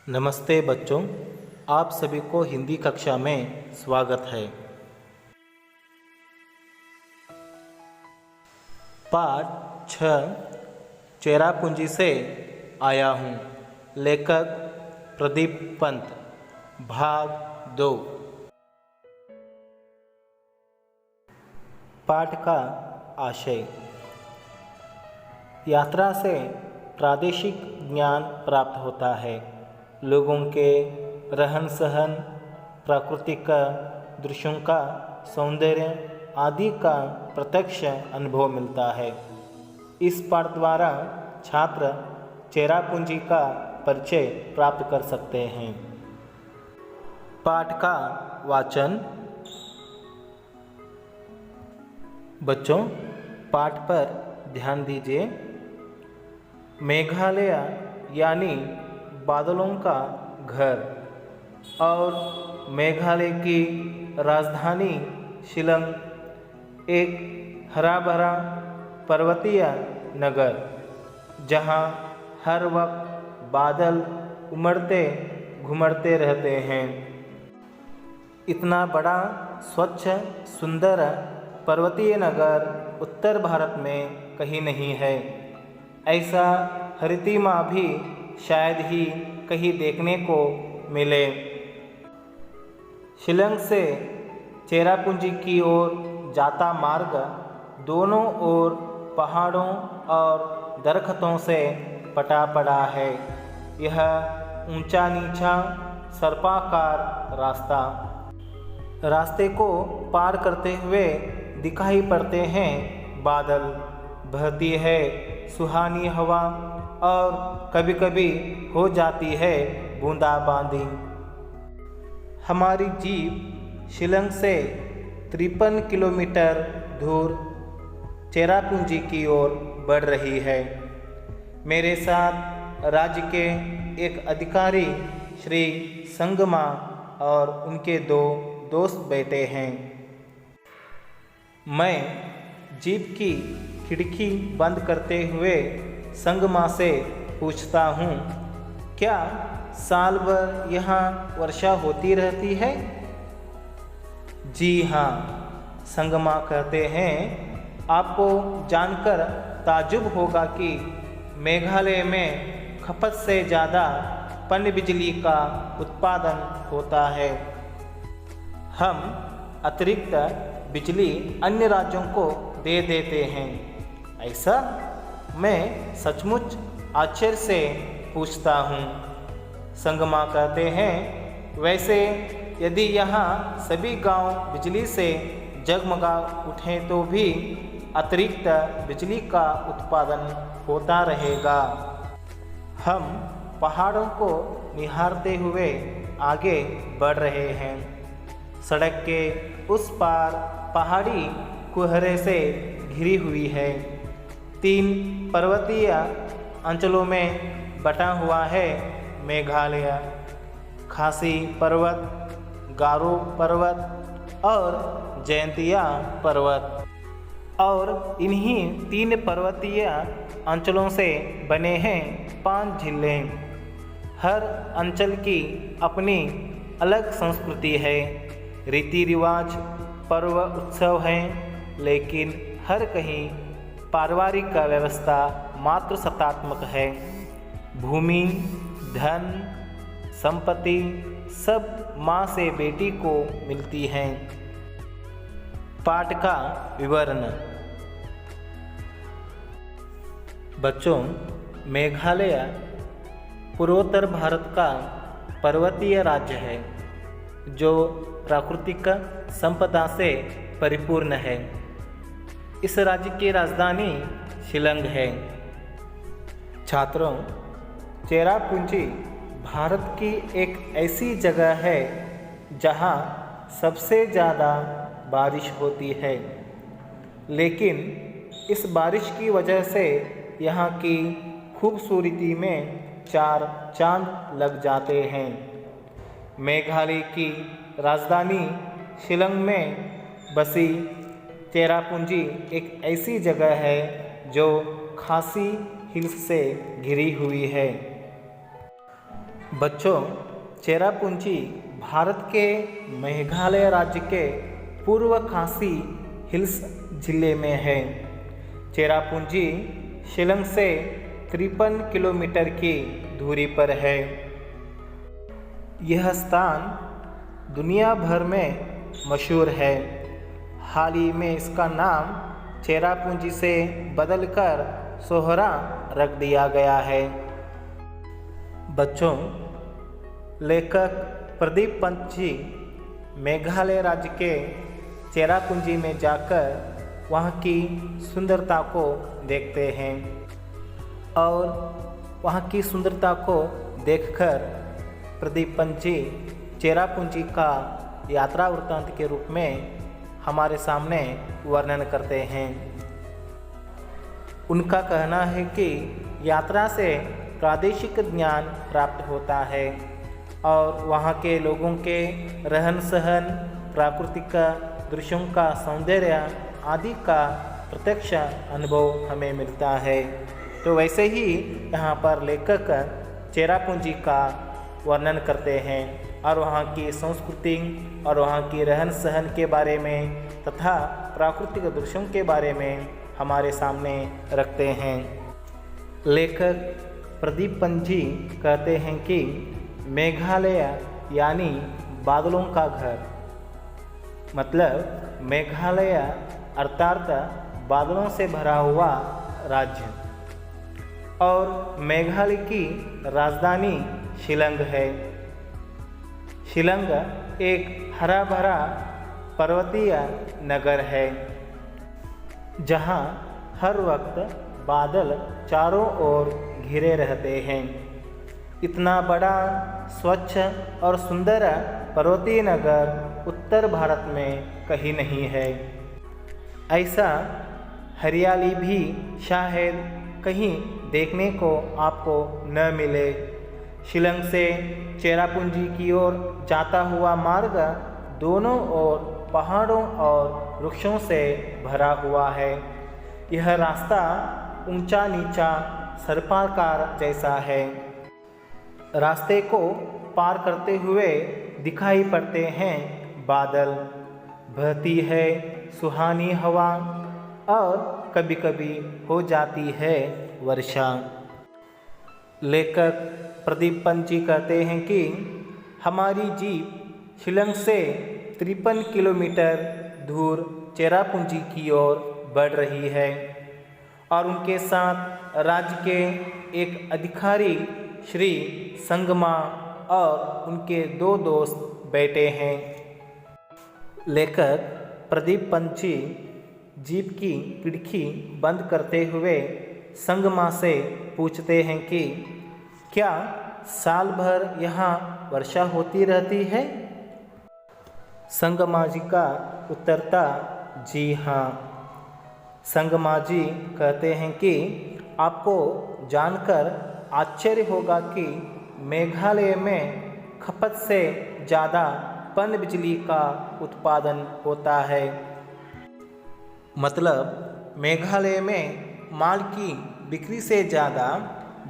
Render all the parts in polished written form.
नमस्ते बच्चों, आप सभी को हिंदी कक्षा में स्वागत है। पाठ 6 चेरापूंजी से आया हूँ। लेखक प्रदीप पंत। भाग 2। पाठ का आशय। यात्रा से प्रादेशिक ज्ञान प्राप्त होता है। लोगों के रहन सहन, प्राकृतिक दृश्यों का सौंदर्य आदि का प्रत्यक्ष अनुभव मिलता है। इस पाठ द्वारा छात्र चेरापूंजी का परिचय प्राप्त कर सकते हैं। पाठ का वाचन। बच्चों, पाठ पर ध्यान दीजिए। मेघालय यानी बादलों का घर और मेघालय की राजधानी शिलांग एक हरा भरा पर्वतीय नगर, जहां हर वक्त बादल उमड़ते घुमड़ते रहते हैं। इतना बड़ा स्वच्छ सुंदर पर्वतीय नगर उत्तर भारत में कहीं नहीं है। ऐसा हरितिमा भी शायद ही कहीं देखने को मिले। शिलांग से चेरापूंजी की ओर जाता मार्ग दोनों ओर पहाड़ों और दरख्तों से पटा पड़ा है। यह ऊंचा नीचा सर्पाकार रास्ते को पार करते हुए दिखाई पड़ते हैं बादल, बहती है सुहानी हवा और कभी कभी हो जाती है बूंदाबांदी। हमारी जीप शिलांग से 53 किलोमीटर दूर चेरापूंजी की ओर बढ़ रही है। मेरे साथ राज्य के एक अधिकारी श्री संगमा और उनके 2 दोस्त बैठे हैं। मैं जीप की खिड़की बंद करते हुए संगमा से पूछता हूँ, क्या साल भर यहाँ वर्षा होती रहती है? जी हाँ, संगमा कहते हैं। आपको जानकर ताज्जुब होगा कि मेघालय में खपत से ज़्यादा पनबिजली का उत्पादन होता है। हम अतिरिक्त बिजली अन्य राज्यों को दे देते हैं। ऐसा? मैं सचमुच आश्चर्य से पूछता हूँ। संगमा कहते हैं, वैसे यदि यहाँ सभी गांव बिजली से जगमगा उठें तो भी अतिरिक्त बिजली का उत्पादन होता रहेगा। हम पहाड़ों को निहारते हुए आगे बढ़ रहे हैं। सड़क के उस पार पहाड़ी कुहरे से घिरी हुई है। 3 पर्वतीय अंचलों में बटा हुआ है मेघालय। खासी पर्वत, गारो पर्वत और जयंतिया पर्वत। और इन्हीं 3 पर्वतीय अंचलों से बने हैं 5 जिले। हर अंचल की अपनी अलग संस्कृति है, रीति रिवाज, पर्व उत्सव हैं, लेकिन हर कहीं पारिवारिक व्यवस्था मात्र सत्तात्मक है। भूमि, धन, संपत्ति सब माँ से बेटी को मिलती हैं। पाठ का विवरण। बच्चों, मेघालय पूर्वोत्तर भारत का पर्वतीय राज्य है जो प्राकृतिक संपदा से परिपूर्ण है। इस राज्य की राजधानी शिलांग है। छात्रों, चेरापूंजी भारत की एक ऐसी जगह है जहां सबसे ज़्यादा बारिश होती है, लेकिन इस बारिश की वजह से यहाँ की खूबसूरती में 4 चांद लग जाते हैं। मेघालय की राजधानी शिलांग में बसी चेरापूंजी एक ऐसी जगह है जो खासी हिल्स से घिरी हुई है। बच्चों, चेरापूंजी भारत के मेघालय राज्य के पूर्व खासी हिल्स जिले में है। चेरापूंजी शिलांग से 53 किलोमीटर की दूरी पर है। यह स्थान दुनिया भर में मशहूर है। हाल ही में इसका नाम चेरापूंजी से बदलकर सोहरा रख दिया गया है। बच्चों, लेखक प्रदीप पंत जी मेघालय राज्य के चेरापूंजी में जाकर वहाँ की सुंदरता को देखते हैं और वहाँ की सुंदरता को देखकर प्रदीप पंत जी चेरापूंजी का यात्रा वृत्तांत के रूप में हमारे सामने वर्णन करते हैं। उनका कहना है कि यात्रा से प्रादेशिक ज्ञान प्राप्त होता है और वहाँ के लोगों के रहन सहन, प्राकृतिक दृश्यों का सौंदर्य आदि का प्रत्यक्ष अनुभव हमें मिलता है। तो वैसे ही यहाँ पर लेखक चेरापूंजी का वर्णन करते हैं और वहाँ की संस्कृति और वहाँ की रहन सहन के बारे में तथा प्राकृतिक दृश्यों के बारे में हमारे सामने रखते हैं। लेखक प्रदीप पंत जी कहते हैं कि मेघालय यानी बादलों का घर, मतलब मेघालय अर्थात बादलों से भरा हुआ राज्य, और मेघालय की राजधानी शिलांग है। शिलांग एक हरा भरा पर्वतीय नगर है जहाँ हर वक्त बादल चारों ओर घिरे रहते हैं। इतना बड़ा, स्वच्छ और सुंदर पर्वतीय नगर उत्तर भारत में कहीं नहीं है। ऐसा हरियाली भी शायद कहीं देखने को आपको न मिले। शिलांग से चेरापूंजी की ओर जाता हुआ मार्ग दोनों ओर पहाड़ों और वृक्षों से भरा हुआ है। यह रास्ता ऊंचा नीचा सर्पाकार जैसा है। रास्ते को पार करते हुए दिखाई पड़ते हैं बादल, बहती है सुहानी हवा और कभी कभी हो जाती है वर्षा। लेखक प्रदीप पंत जी कहते हैं कि हमारी जीप शिलांग से 53 किलोमीटर दूर चेरापूंजी की ओर बढ़ रही है और उनके साथ राज्य के एक अधिकारी श्री संगमा और उनके 2 दोस्त बैठे हैं। लेखक प्रदीप पंत जी जीप की खिड़की बंद करते हुए संगमा से पूछते हैं कि क्या साल भर यहाँ वर्षा होती रहती है? संगमा जी का उत्तर था, जी हाँ। संगमा जी कहते हैं कि आपको जानकर आश्चर्य होगा कि मेघालय में खपत से ज़्यादा पन बिजली का उत्पादन होता है। मतलब मेघालय में माल की बिक्री से ज़्यादा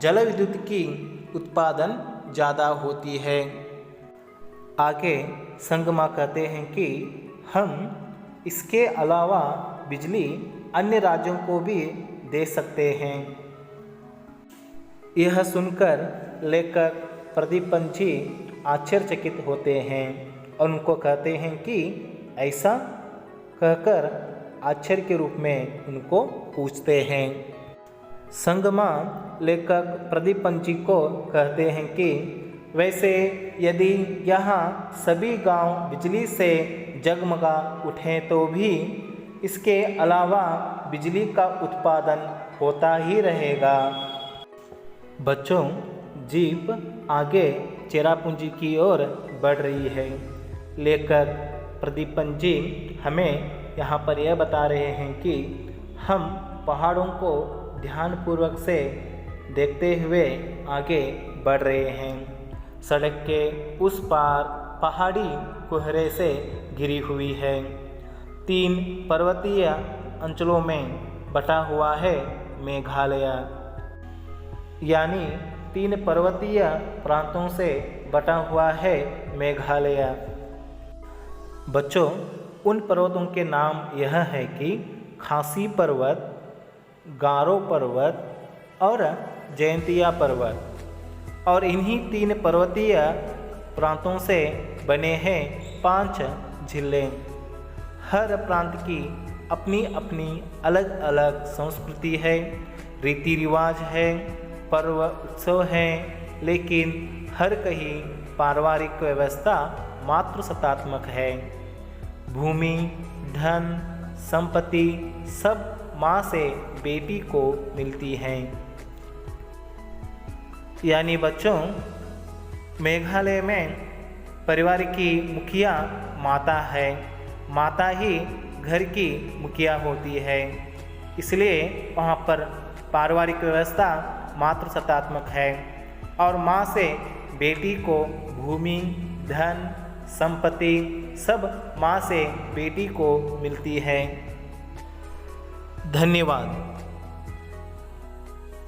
जल विद्युत की उत्पादन ज़्यादा होती है। आगे संगमा कहते हैं कि हम इसके अलावा बिजली अन्य राज्यों को भी दे सकते हैं। यह सुनकर लेखक प्रदीप पंत जी आश्चर्यचकित होते हैं और उनको कहते हैं कि ऐसा कहकर आश्चर्य के रूप में उनको पूछते हैं। संगमा लेखक प्रदीप पंत जी को कहते हैं कि वैसे यदि यहाँ सभी गांव बिजली से जगमगा उठें तो भी इसके अलावा बिजली का उत्पादन होता ही रहेगा। बच्चों, जीप आगे चेरापूंजी की ओर बढ़ रही है। लेखक प्रदीप पंत जी हमें यहाँ पर यह बता रहे हैं कि हम पहाड़ों को ध्यानपूर्वक से देखते हुए आगे बढ़ रहे हैं। सड़क के उस पार पहाड़ी कोहरे से घिरी हुई है। 3 पर्वतीय अंचलों में बटा हुआ है मेघालय, यानी 3 पर्वतीय प्रांतों से बटा हुआ है मेघालय। बच्चों, उन पर्वतों के नाम यह है कि खासी पर्वत, गारो पर्वत और जयंतिया पर्वत। और इन्हीं 3 पर्वतीय प्रांतों से बने हैं 5 जिले। हर प्रांत की अपनी अपनी अलग अलग संस्कृति है, रीति रिवाज है, पर्व उत्सव हैं, लेकिन हर कहीं पारिवारिक व्यवस्था मातृसत्तात्मक है। भूमि, धन, संपत्ति सब माँ से बेटी को मिलती हैं। यानी बच्चों, मेघालय में परिवार की मुखिया माता है। माता ही घर की मुखिया होती है, इसलिए वहाँ पर पारिवारिक व्यवस्था मातृसत्तात्मक है और माँ से बेटी को भूमि, धन, संपत्ति सब माँ से बेटी को मिलती है। धन्यवाद।